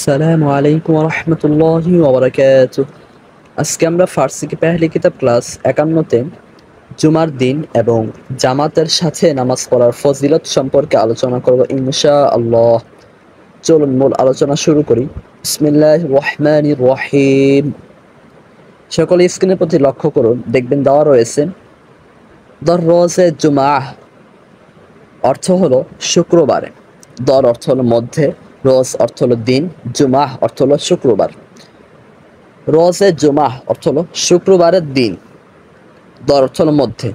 আসসালামু আলাইকুম রহমতুল্লাহি ওবরাকাতুহ। আজকে আমরা ফার্সি কি পেহলি কিতাব ক্লাস ৫১-তে জুমার দিন এবং জামাতের সাথে নামাজ পড়ার ফজিলত সম্পর্কে আলোচনা করব ইনশাআল্লাহ। চলুন মূল আলোচনা শুরু করি। বিসমিল্লাহির রহমানির রহিম। সকলে স্ক্রিনের প্রতি লক্ষ্য করুন, দেখবেন দেওয়া রয়েছে দররোজে জুমাহ, অর্থ হলো শুক্রবারে। দর অর্থ হলো মধ্যে, রোজ অর্থ হলো দিন, জুমাহ অর্থ হলো শুক্রবার। রোজে জুমাহ অর্থ হলো শুক্রবারের দিন, দর অর্থ হলো মধ্যে।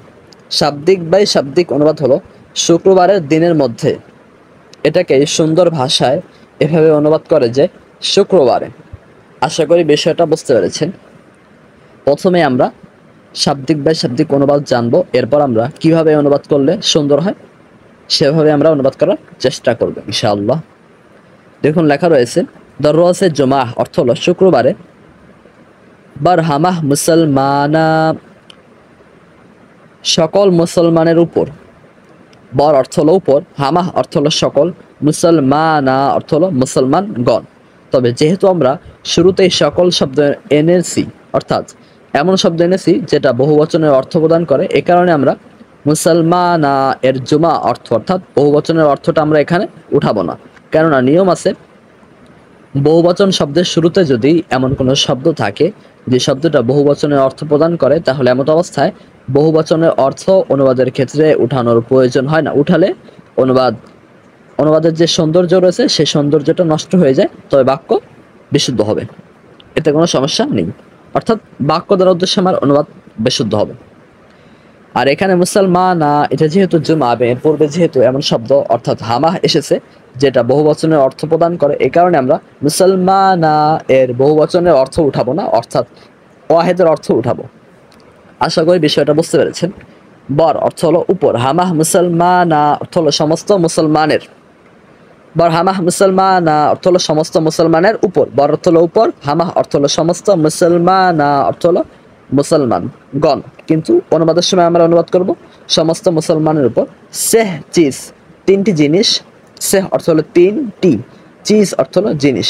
শাব্দিক অনুবাদ হলো শুক্রবারের দিনের মধ্যে। এটাকে সুন্দর ভাষায় এভাবে অনুবাদ করে যে শুক্রবারে। আশা করি বিষয়টা বুঝতে পেরেছেন। প্রথমে আমরা শাব্দিক অনুবাদ জানবো, এরপর আমরা কিভাবে অনুবাদ করলে সুন্দর হয় সেভাবে আমরা অনুবাদ করার চেষ্টা করব ইনশাআল্লাহ। দেখুন লেখা রয়েছে দররোজে জুমাহ অর্থ হলো শুক্রবারে। বারহামাহ মুসলমানা, সকল মুসলমানের উপর। বর অর্থ হলো উপর, হামাহ অর্থ হলো সকল, মুসলমানা অর্থ হলো মুসলমানগণ। তবে যেহেতু আমরা শুরুতেই সকল শব্দ এনেছি, অর্থাৎ এমন শব্দ এনেছি যেটা বহুবচনের অর্থ প্রদান করে, এ কারণে আমরা মুসলমানা এর জুমা অর্থ অর্থাৎ বহুবচনের অর্থটা আমরা এখানে উঠাবো না। কেননা নিয়ম আছে, বহুবচন শব্দের শুরুতে যদি এমন কোনো শব্দ থাকে যে শব্দটা বহুবচনের অর্থ প্রদান করে, তাহলে এমন অবস্থায় বহুবচনের অর্থ অনুবাদের ক্ষেত্রে উঠানোর প্রয়োজন হয় না। উঠালে অনুবাদের যে সৌন্দর্য রয়েছে সেই সৌন্দর্যটা নষ্ট হয়ে যায়, তবে বাক্য বিশুদ্ধ হবে, এতে কোনো সমস্যা নেই। অর্থাৎ বাক্য দ্বারা উদ্দেশ্যে আমার অনুবাদ বিশুদ্ধ হবে। আর এখানে মুসলমানা, এটা যেহেতু জুমা, এর পূর্বে যেহেতু এমন শব্দ অর্থাৎ হামাহ এসেছে যেটা বহুবচনের অর্থ প্রদান করে, এই কারণে আমরা মুসলমানা এর বহুবচনের অর্থ উঠাবো না, অর্থাৎ ওয়াহেদের অর্থ উঠাবো। আশা করি বিষয়টা বুঝতে পেরেছেন। বর অর্থ হলো উপর, হামাহ মুসলমানা অর্থ হলো সমস্ত মুসলমানের। বর হামাহ মুসলমানা অর্থ হলো সমস্ত মুসলমানের উপর। বর অর্থ হলো উপর, হামাহ অর্থ হলো সমস্ত, মুসলমানা অর্থ হলো মুসলমান গণ। কিন্তু অনুবাদের সময় আমরা অনুবাদ করব সমস্ত মুসলমানের উপর। সেহ চিজ, তিনটি জিনিস। সেহ অর্থ হলো তিনটি, চিজ অর্থ হলো জিনিস।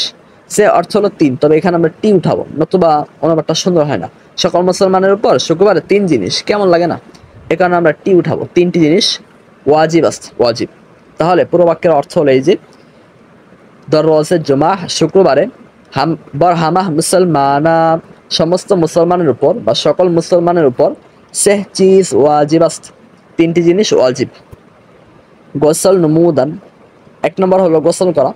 সে অর্থ হলো তিন, তবে এখানে আমরা টি উঠাবো, নতুবা অনুবাদটা সুন্দর হয় না। সকল মুসলমানের উপর শুক্রবারে তিন জিনিস, কেমন লাগে না? এ কারণে আমরা টি উঠাবো, তিনটি জিনিস ওয়াজিব আছে, ওয়াজিব। তাহলে পুরো বাক্যের অর্থ হলো এই যে দররোজে জুমাহ শুক্রবারে, বরহামাহ মুসলমানা সমস্ত মুসলমানের উপর বা সকল মুসলমানের উপর, সেহ চিজ ওয়াজিব আছে তিনটি জিনিস ওয়াজিব। গোসল নমুদান, এক নম্বর হলো গোসল করা।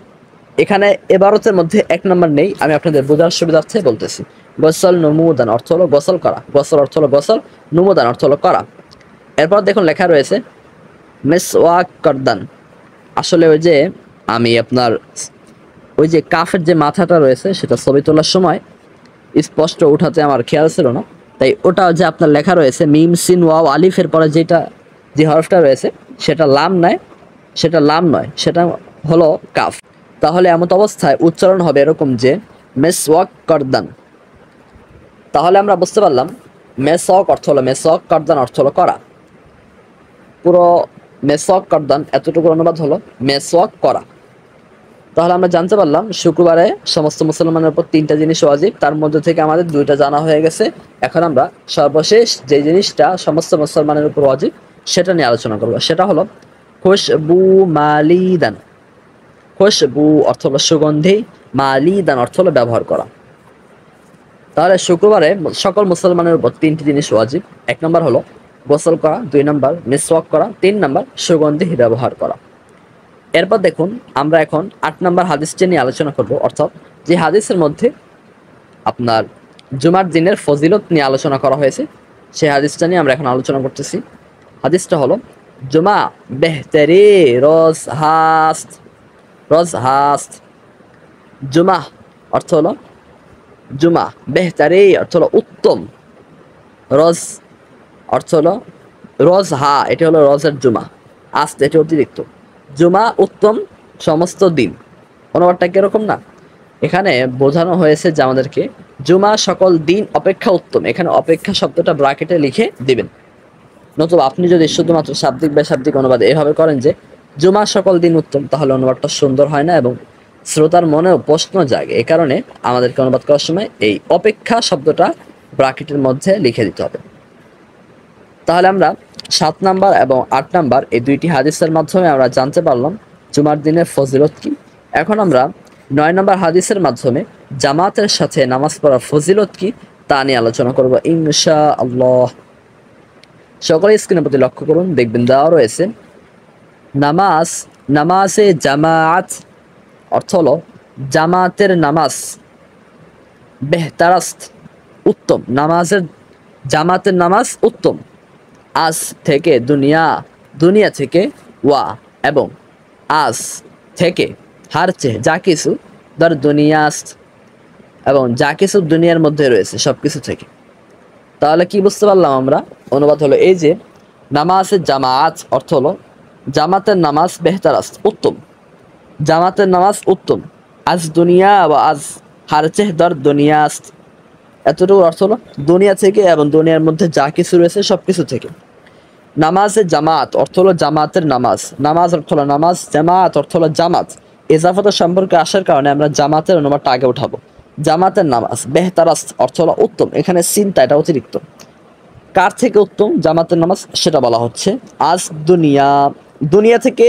এখানে এবারতের মধ্যে এক নম্বর নেই, আমি আপনাদের বোঝার সুবিধার্থে বলতেছি। গোসল নমুদান অর্থ হলো গোসল করা, গোসল অর্থ হলো গোসল, নমুদান অর্থ হলো করা। এরপর দেখুন লেখা রয়েছে মিসওয়াক করদান। আসলে ওই যে আমি আপনার ওই যে কাফের যে মাথাটা রয়েছে সেটা ছবি তোলার সময় স্পষ্ট উঠাতে আমার খেয়াল ছিল না, তাই ওটা যে আপনার লেখা রয়েছে মিম সিন ওয়াও আলিফের পরে যেটা যে হরফটা রয়েছে সেটা লাম নয়, সেটা হলো কাফ। তাহলে এমত অবস্থায় উচ্চারণ হবে এরকম যে মেসওয়াক করদান। তাহলে আমরা বুঝতে পারলাম মেসওয়াক অর্থ হলো মেসওয়াক, করদান অর্থ হলো করা। পুরো মেসওয়াক করদান এতটুকু অনুবাদ হলো মেসওয়াক করা। তাহলে আমরা জানতে পারলাম শুক্রবারে সমস্ত মুসলমানের উপর তিনটা জিনিস ওয়াজিব, তার মধ্যে থেকে আমাদের দুইটা জানা হয়ে গেছে। এখন আমরা সর্বশেষ যে জিনিসটা সমস্ত মুসলমানের উপর ওয়াজিব সেটা নিয়ে আলোচনা করব, সেটা হলো খুশবু মালিদান। খুশবু অর্থ হলো সুগন্ধি, মালিদান অর্থ হলো ব্যবহার করা। তাহলে শুক্রবারে সকল মুসলমানের উপর তিনটি জিনিস ওয়াজিব। এক নম্বর হলো গোসল করা, দুই নম্বর মিসওয়াক করা, তিন নম্বর সুগন্ধি ব্যবহার করা। এরপর দেখুন আমরা এখন ৮ নম্বর হাদিসটি নিয়ে আলোচনা করব, অর্থাৎ যে হাদিসের মধ্যে আপনার জুমার দিনের ফজিলত নিয়ে আলোচনা করা হয়েছে সেই হাদিসটা নিয়ে আমরা এখন আলোচনা করতেছি। হাদিসটা হলো জুমা বেহতেরি রোজ হাস্ত। রোজ হাস্ত, জুমা অর্থ হলো জুমা, বেহতারি অর্থ হলো উত্তম, রোজ অর্থ হলো রোজ হা, এটি হলো রোজের জুমা, আস্ত এটি অতিরিক্ত। জুমা উত্তম সমস্ত দিন। অনুবাদটা কিরকম না, এখানে বোঝানো হয়েছে যে আমাদেরকে জুমা সকল দিন অপেক্ষা উত্তম। এখানে অপেক্ষা শব্দটা ব্র্যাকেটে লিখে দিবেন, নতুবা আপনি যদি শুধুমাত্র শাব্দিক অনুবাদ এভাবে করেন যে জুমা সকল দিন উত্তম, তাহলে অনুবাদটা সুন্দর হয় না এবং শ্রোতার মনেও প্রশ্ন জাগে। এই কারণে আমাদেরকে অনুবাদ করার সময় এই অপেক্ষা শব্দটা ব্র্যাকেটের মধ্যে লিখে দিতে হবে। তাহলে আমরা 7 নাম্বার এবং 8 নাম্বার এই দুইটি হাদিসের মাধ্যমে আমরা জানতে পারলাম জুমার দিনের ফজিলত কি। এখন আমরা 9 নাম্বার হাদিসের মাধ্যমে জামাতের সাথে নামাজ পড়ার ফজিলত কি তা নিয়ে আলোচনা করব ইনশাআল্লাহ। সকলে স্ক্রিনের প্রতি লক্ষ্য করুন, দেখবেন দেওয়া রয়েছে নামাজে জামাত অর্থ হলো জামাতের নামাজ, বেহতারাস্ত উত্তম, জামাতের নামাজ উত্তম, আজ থেকে দুনিয়া থেকে, ওয়া এবং আজ থেকে, হার চেয়ে যা কিছু, ধর দুনিয়াস্ত এবং যা কিছু দুনিয়ার মধ্যে রয়েছে সব কিছু থেকে। তাহলে কি বুঝতে পারলাম আমরা? অনুবাদ হলো এই যে নামাজের জামাত অর্থ হলো জামাতের নামাজ বেহতারাস্ত উত্তম, জামাতের নামাজ উত্তম, আজ দুনিয়া বা আজ হার চেয়ে ধর দুনিয়াস্ত, এতটুকু অর্থ হলো দুনিয়া থেকে এবং দুনিয়ার মধ্যে যা কিছু রয়েছে সব কিছু থেকে। নামাজের জামাত অর্থ হলো জামাতের নামাজ, নামাজ অর্থ হলো নামাজ, জামাত অর্থ হলো জামাত, ইজাফাতের সম্পর্কে আসার কারণে আমরা জামাতের অনুবাদটা আগে উঠাবো। জামাতের নামাজ, বেহতারাস্ত অর্থ হলো উত্তম, এখানে চিন্তা এটা অতিরিক্ত, কার থেকে উত্তম? জামাতের নামাজ, সেটা বলা হচ্ছে। আজ দুনিয়া থেকে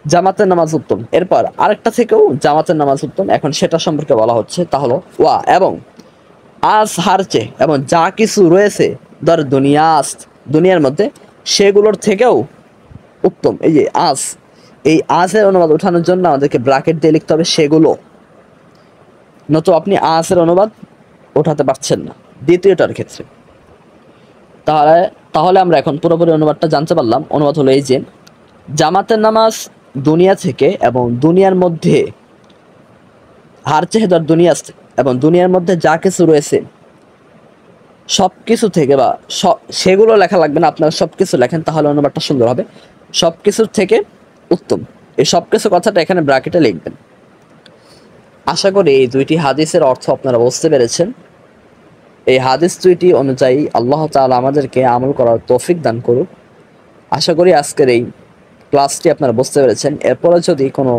জামাতের নামাজ উত্তম, এরপর আরেকটা থেকেও জামাতের নামাজ উত্তম, এখন সেটা সম্পর্কে বলা হচ্ছে। তা হলো ওয়া এবং আজ হারচে এবং যা কিছু রয়েছে ধর দুনিয়ার মধ্যে সেগুলোর থেকেও উত্তম। এই যে এই আজের অনুবাদ ওঠানোর জন্য আমাদেরকে ব্র্যাকেট দিয়ে লিখতে হবে সেগুলো, নয়তো আপনি আজের অনুবাদ ওঠাতে পারছেন না দ্বিতীয়টার ক্ষেত্রে। তাহলে আমরা এখন পুরোপুরি অনুবাদটা জানতে পারলাম। অনুবাদ হলো এই যে জামাতের নামাজ দুনিয়া থেকে এবং দুনিয়ার মধ্যে, হার চেহেদার দুনিয়া এবং দুনিয়ার মধ্যে যা কিছু রয়েছে সব কিছু থেকে, বা সেগুলো লেখা লাগবে না, আপনারা সব কিছু লেখেন, তাহলে অনুবাদটা সুন্দর হবে। সব কিছুর থেকে উত্তম, এই সব কিছু কথাটা এখানে ব্র্যাকেটে লিখবেন। আশা করি এই দুইটি হাদিসের অর্থ আপনারা বুঝতে পেরেছেন। এই হাদিস দুইটি অনুযায়ী আল্লাহ তাআলা আমাদেরকে আমল করার তৌফিক দান করুক। আশা করি আজকের এই ক্লাসটি আপনারা বুঝতে পেরেছেন। এরপরে যদি কোনো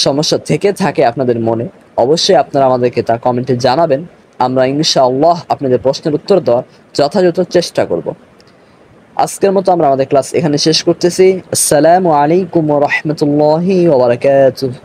সমস্যা থেকে থাকে আপনাদের মনে, অবশ্যই আপনারা আমাদেরকে তা কমেন্টে জানাবেন। আমরা ইনশাআল্লাহ আপনাদের প্রশ্নের উত্তর দেওয়ার যথাযথ চেষ্টা করব। আজকের মতো আমরা আমাদের ক্লাস এখানে শেষ করতেছি। আসসালামু আলাইকুম ওয়া রাহমাতুল্লাহি ওয়া বারাকাতুহু।